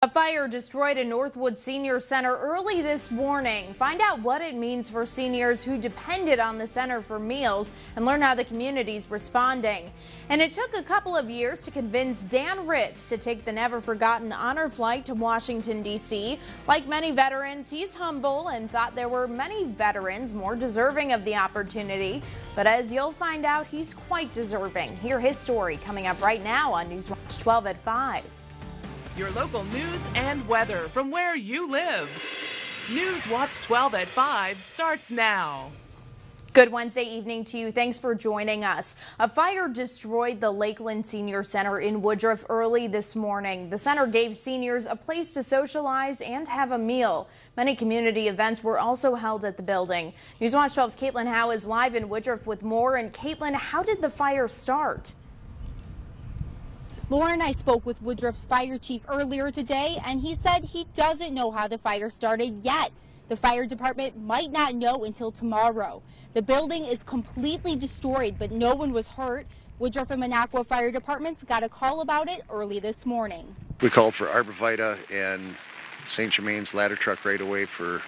A fire destroyed a Northwood Senior Center early this morning. Find out what it means for seniors who depended on the center for meals and learn how the community's responding. And it took a couple of years to convince Dan Ritz to take the never-forgotten honor flight to Washington, D.C. Like many veterans, he's humble and thought there were many veterans more deserving of the opportunity. But as you'll find out, he's quite deserving. Hear his story coming up right now on Newswatch 12 at 5. Your local news and weather from where you live. Newswatch 12 at 5 starts now. Good Wednesday evening to you. Thanks for joining us. A fire destroyed the Lakeland Senior Center in Woodruff early this morning. The center gave seniors a place to socialize and have a meal. Many community events were also held at the building. Newswatch 12's Caitlin Howe is live in Woodruff with more. And Caitlin, how did the fire start? Lauren, I spoke with Woodruff's fire chief earlier today, and he said he doesn't know how the fire started yet. The fire department might not know until tomorrow. The building is completely destroyed, but no one was hurt. Woodruff and Minocqua fire departments got a call about it early this morning. We called for Arbor Vitae and St. Germain's ladder truck right away for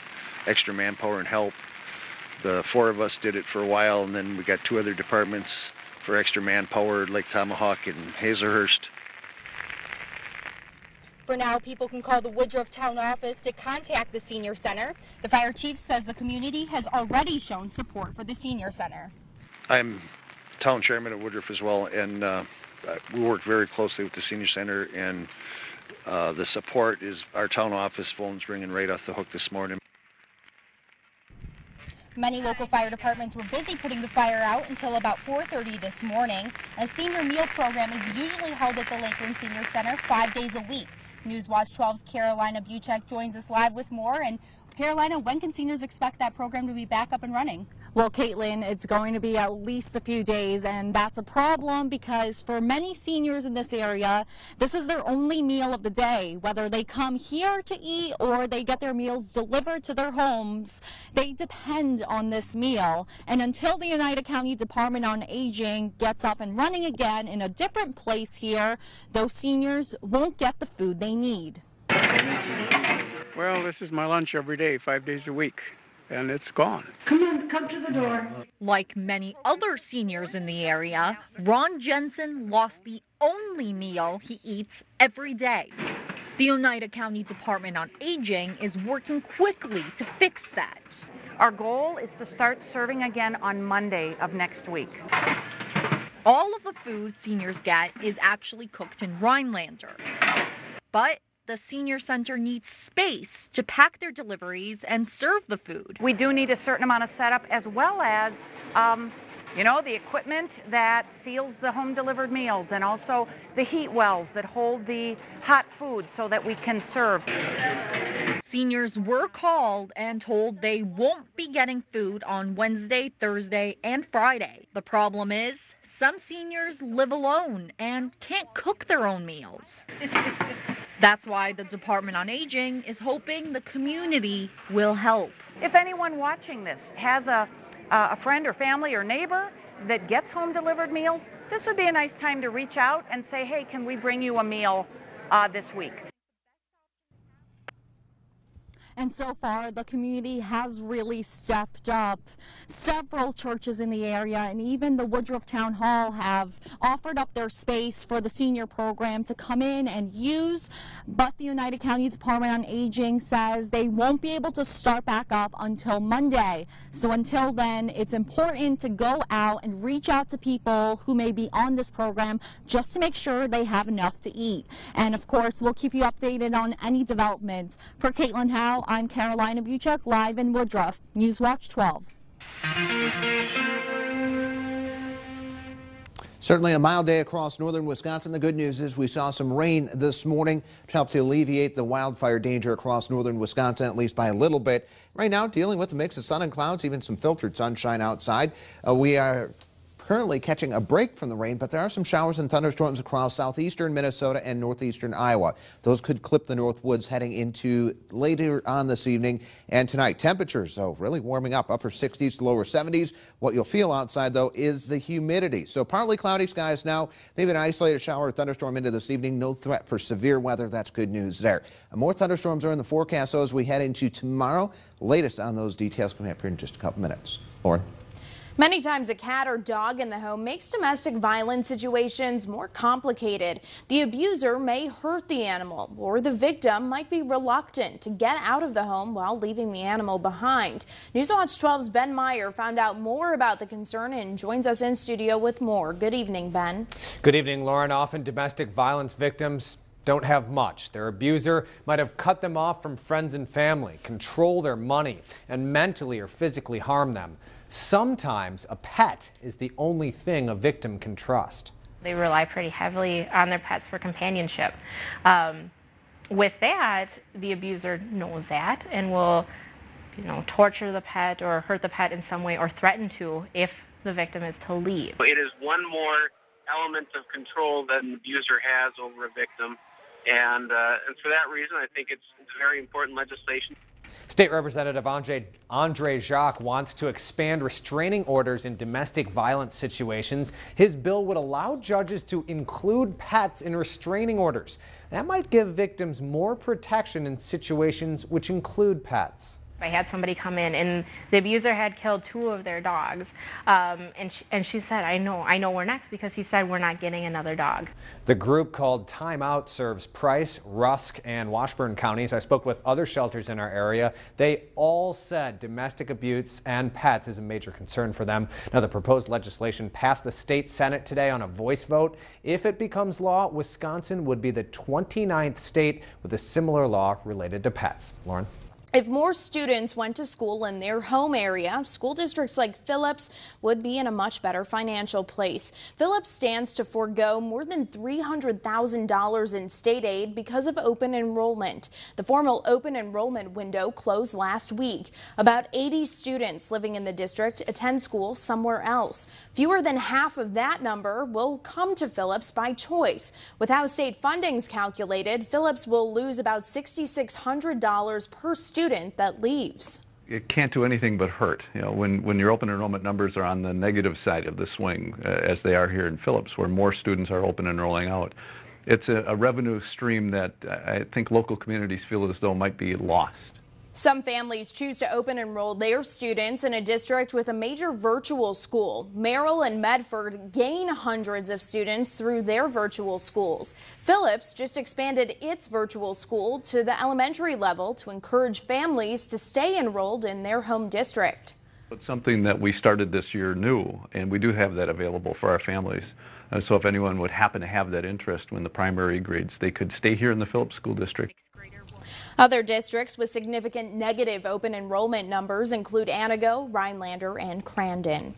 extra manpower and help. The four of us did it for a while, and then we got two other departments for extra manpower, Lake Tomahawk and Hazelhurst. For now, people can call the Woodruff Town Office to contact the Senior Center. The fire chief says the community has already shown support for the Senior Center. I'm the town chairman at Woodruff as well, and we work very closely with the Senior Center, and the support is our town office phone's ringing right off the hook this morning. Many local fire departments were busy putting the fire out until about 4:30 this morning. A senior meal program is usually held at the Lakeland Senior Center 5 days a week. Newswatch 12's Carolina Buchek joins us live with more. And Carolina, when can seniors expect that program to be back up and running? Well, Caitlin, it's going to be at least a few days, and that's a problem because for many seniors in this area, this is their only meal of the day. Whether they come here to eat or they get their meals delivered to their homes, they depend on this meal. And until the Oneida County Department on Aging gets up and running again in a different place here, those seniors won't get the food they need. Well, this is my lunch every day, 5 days a week, and it's gone. Come to the door. Like many other seniors in the area, Ron Jensen lost the only meal he eats every day. The Oneida County Department on Aging is working quickly to fix that. Our goal is to start serving again on Monday of next week. All of the food seniors get is actually cooked in Rhinelander. But the senior center needs space to pack their deliveries and serve the food. We do need a certain amount of setup as well as, the equipment that seals the home delivered meals and also the heat wells that hold the hot food so that we can serve. Seniors were called and told they won't be getting food on Wednesday, Thursday, and Friday. The problem is some seniors live alone and can't cook their own meals. That's why the Department on Aging is hoping the community will help. If anyone watching this has a friend or family or neighbor that gets home delivered meals, this would be a nice time to reach out and say, hey, can we bring you a meal this week? And so far, the community has really stepped up. Several churches in the area and even the Woodruff Town Hall have offered up their space for the senior program to come in and use. But the Oneida County Department on Aging says they won't be able to start back up until Monday. So until then, it's important to go out and reach out to people who may be on this program just to make sure they have enough to eat. And of course, we'll keep you updated on any developments. For Caitlin Howe, I'm Carolina Buchek, live in Woodruff, Newswatch 12. Certainly a mild day across northern Wisconsin. The good news is we saw some rain this morning to help to alleviate the wildfire danger across northern Wisconsin, at least by a little bit. Right now, dealing with a mix of sun and clouds, even some filtered sunshine outside. We are currently catching a break from the rain, but there are some showers and thunderstorms across southeastern Minnesota and northeastern Iowa. Those could clip the North Woods heading into later on this evening and tonight. Temperatures, though, really warming up, upper 60s to lower 70s. What you'll feel outside, though, is the humidity. So partly cloudy skies now, maybe an isolated shower or thunderstorm into this evening. No threat for severe weather. That's good news there. More thunderstorms are in the forecast, though, as we head into tomorrow. Latest on those details coming up here in just a couple minutes. Lauren. Many times a cat or dog in the home makes domestic violence situations more complicated. The abuser may hurt the animal, or the victim might be reluctant to get out of the home while leaving the animal behind. Newswatch 12's Ben Meyer found out more about the concern and joins us in studio with more. Good evening, Ben. Good evening, Lauren. Often domestic violence victims don't have much. Their abuser might have cut them off from friends and family, control their money, and mentally or physically harm them. Sometimes a pet is the only thing a victim can trust. They rely pretty heavily on their pets for companionship. With that, the abuser knows that and will, torture the pet or hurt the pet in some way or threaten to if the victim is to leave. It is one more element of control that an abuser has over a victim, and for that reason, I think it's very important legislation. State Representative Andre Jacques wants to expand restraining orders in domestic violence situations. His bill would allow judges to include pets in restraining orders. That might give victims more protection in situations which include pets. I had somebody come in and the abuser had killed 2 of their dogs, and she said, I know we're next, because he said we're not getting another dog. The group called Time Out serves Price, Rusk, and Washburn counties. I spoke with other shelters in our area. They all said domestic abuse and pets is a major concern for them. Now, the proposed legislation passed the state Senate today on a voice vote. If it becomes law, Wisconsin would be the 29th state with a similar law related to pets. Lauren? If more students went to school in their home area, school districts like Phillips would be in a much better financial place. Phillips stands to forego more than $300,000 in state aid because of open enrollment. The formal open enrollment window closed last week. About 80 students living in the district attend school somewhere else. Fewer than half of that number will come to Phillips by choice. With how state funding's calculated, Phillips will lose about $6,600 per student that leaves. It can't do anything but hurt. When your open enrollment numbers are on the negative side of the swing, as they are here in Phillips, where more students are open enrolling out, it's a revenue stream that I think local communities feel as though might be lost. Some families choose to open enroll their students in a district with a major virtual school. Merrill and Medford gain hundreds of students through their virtual schools. Phillips just expanded its virtual school to the elementary level to encourage families to stay enrolled in their home district. It's something that we started this year new, and we do have that available for our families. So if anyone would happen to have that interest when the primary grades, they could stay here in the Phillips School District. Other districts with significant negative open enrollment numbers include Antigo, Rhinelander, and Crandon.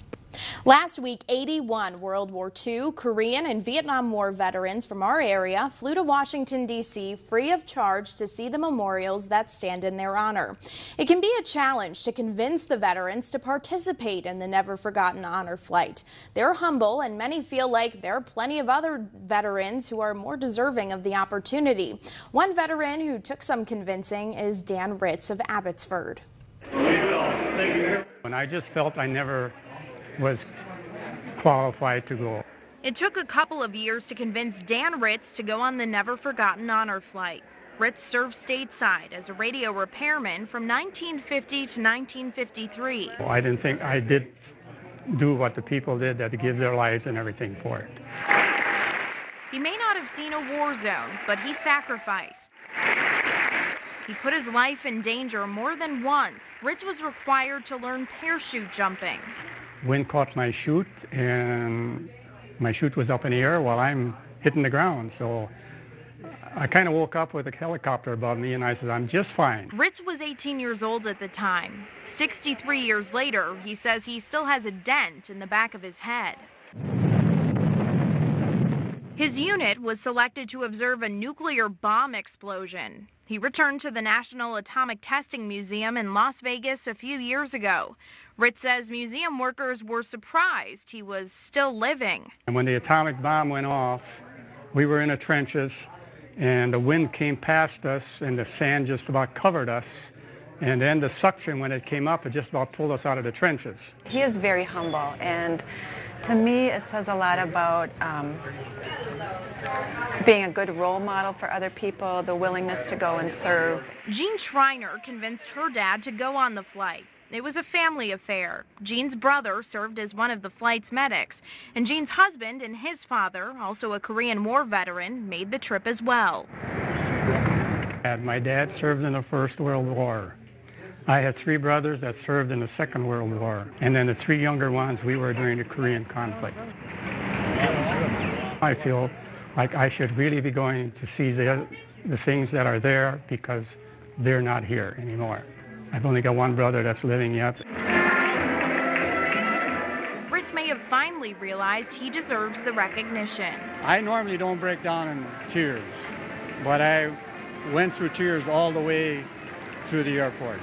Last week, 81 World War II, Korean, and Vietnam War veterans from our area flew to Washington, D.C. free of charge to see the memorials that stand in their honor. It can be a challenge to convince the veterans to participate in the Never Forgotten Honor Flight. They're humble, and many feel like there are plenty of other veterans who are more deserving of the opportunity. One veteran who took some convincing is Dan Ritz of Abbotsford. When I just felt I never was qualified to go. It took a couple of years to convince Dan Ritz to go on the Never Forgotten Honor Flight. Ritz served stateside as a radio repairman from 1950 to 1953. I didn't think I did do what the people did, that to give their lives and everything for it. He may not have seen a war zone, but he sacrificed. He put his life in danger more than once. Ritz was required to learn parachute jumping. Wind caught my chute, and my chute was up in the air while I'm hitting the ground. So I kind of woke up with a helicopter above me, and I said, I'm just fine. Ritz was 18 years old at the time. 63 years later, he says he still has a dent in the back of his head. His unit was selected to observe a nuclear bomb explosion. He returned to the National Atomic Testing Museum in Las Vegas a few years ago. Ritz says museum workers were surprised he was still living. And when the atomic bomb went off, we were in the trenches, and the wind came past us, and the sand just about covered us. And then the suction, when it came up, it just about pulled us out of the trenches. He is very humble, and to me, it says a lot about being a good role model for other people, the willingness to go and serve. Jean Schreiner convinced her dad to go on the flight. It was a family affair. Jean's brother served as one of the flight's medics, and Jean's husband and his father, also a Korean War veteran, made the trip as well. My dad served in the First World War. I had 3 brothers that served in the Second World War, and then the 3 younger ones, we were during the Korean conflict. I feel like I should really be going to see the things that are there because they're not here anymore. I've only got 1 brother that's living yet. Ritz may have finally realized he deserves the recognition. I normally don't break down in tears, but I went through tears all the way to the airport.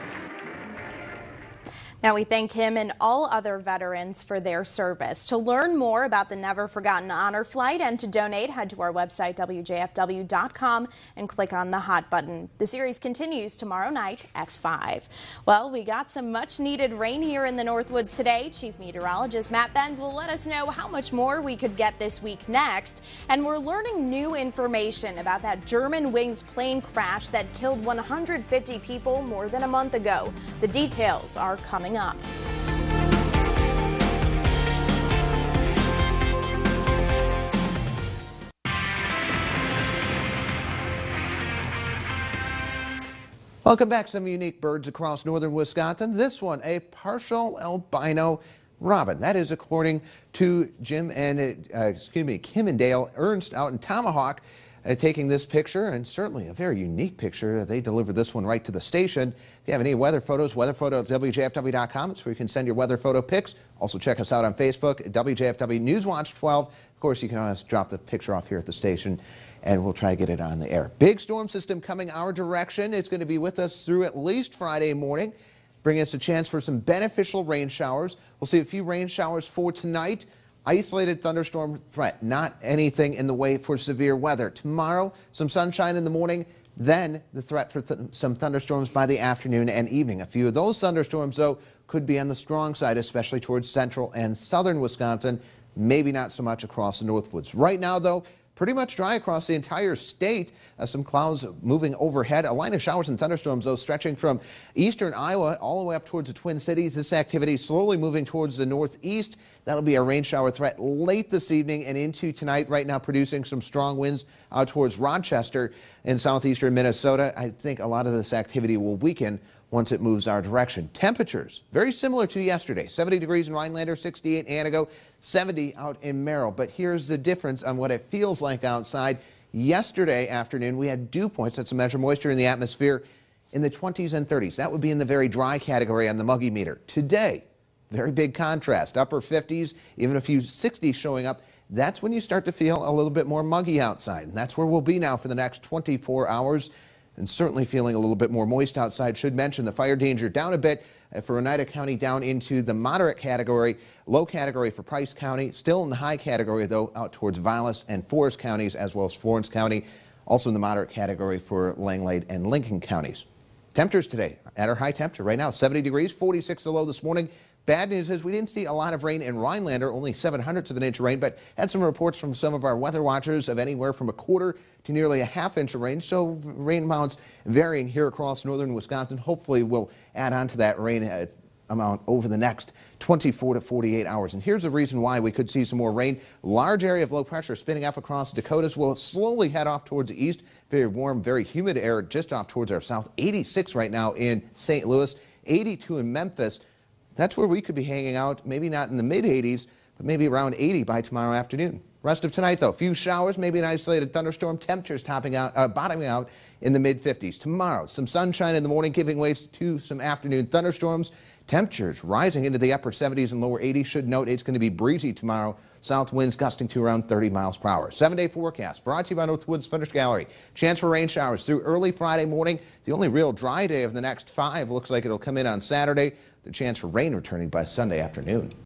Now we thank him and all other veterans for their service. To learn more about the Never Forgotten Honor Flight and to donate, head to our website, WJFW.com, and click on the Hot button. The series continues tomorrow night at 5. Well, we got some much-needed rain here in the Northwoods today. Chief Meteorologist Matt Benz will let us know how much more we could get this week next. And we're learning new information about that Germanwings plane crash that killed 150 people more than a month ago. The details are coming up. Welcome back. Some unique birds across northern Wisconsin. This one, a partial albino robin. That is according to Kim and Dale Ernst out in Tomahawk. Taking this picture, and certainly a very unique picture. They delivered this one right to the station. If you have any weather photos, weatherphoto@WJFW.com. It's where you can send your weather photo pics. Also check us out on Facebook at WJFW Newswatch 12. Of course, you can always drop the picture off here at the station, and we'll try to get it on the air. Big storm system coming our direction. It's going to be with us through at least Friday morning, bringing us a chance for some beneficial rain showers. We'll see a few rain showers for tonight. Isolated thunderstorm threat, not anything in the way for severe weather. Tomorrow, some sunshine in the morning, then the threat for some thunderstorms by the afternoon and evening. A few of those thunderstorms, though, could be on the strong side, especially towards central and southern Wisconsin, maybe not so much across the Northwoods. Right now, though, pretty much dry across the entire state. Some clouds moving overhead. A line of showers and thunderstorms, though, stretching from eastern Iowa all the way up towards the Twin Cities. This activity slowly moving towards the northeast. That'll be a rain shower threat late this evening and into tonight. Right now producing some strong winds out towards Rochester in southeastern Minnesota. I think a lot of this activity will weaken once it moves our direction. Temperatures very similar to yesterday. 70 degrees in Rhinelander, 68 in Antigo, 70 out in Merrill. But here's the difference on what it feels like outside. Yesterday afternoon, we had dew points, that's a measure of moisture in the atmosphere, in the 20s and 30s. That would be in the very dry category on the muggy meter. Today, very big contrast, upper 50s, even a few 60s showing up. That's when you start to feel a little bit more muggy outside. And that's where we'll be now for the next 24 hours. And certainly feeling a little bit more moist outside. Should mention the fire danger down a bit for Oneida County, down into the moderate category, low category for Price County, still in the high category though out towards Vilas and Forest counties, as well as Florence County, also in the moderate category for Langlade and Lincoln counties. Temperatures today at our high temperature right now, 70 degrees, 46 the low this morning. Bad news is we didn't see a lot of rain in Rhinelander, only 0.07 of an inch of rain, but had some reports from some of our weather watchers of anywhere from 1/4 to nearly 1/2 inch of rain. So rain amounts varying here across northern Wisconsin. Hopefully we'll add on to that rain amount over the next 24 to 48 hours. And here's the reason why we could see some more rain. Large area of low pressure spinning up across the Dakotas will slowly head off towards the east. Very warm, very humid air just off towards our south. 86 right now in St. Louis, 82 in Memphis. That's where we could be hanging out, maybe not in the mid-80s, but maybe around 80 by tomorrow afternoon. Rest of tonight, though, few showers, maybe an isolated thunderstorm. Temperatures bottoming out in the mid-50s. Tomorrow, some sunshine in the morning, giving way to some afternoon thunderstorms. Temperatures rising into the upper 70s and lower 80s. Should note it's going to be breezy tomorrow. South winds gusting to around 30 miles per hour. 7-day forecast brought to you by Northwoods Finish Gallery. Chance for rain showers through early Friday morning. The only real dry day of the next 5 looks like it'll come in on Saturday. The chance for rain returning by Sunday afternoon.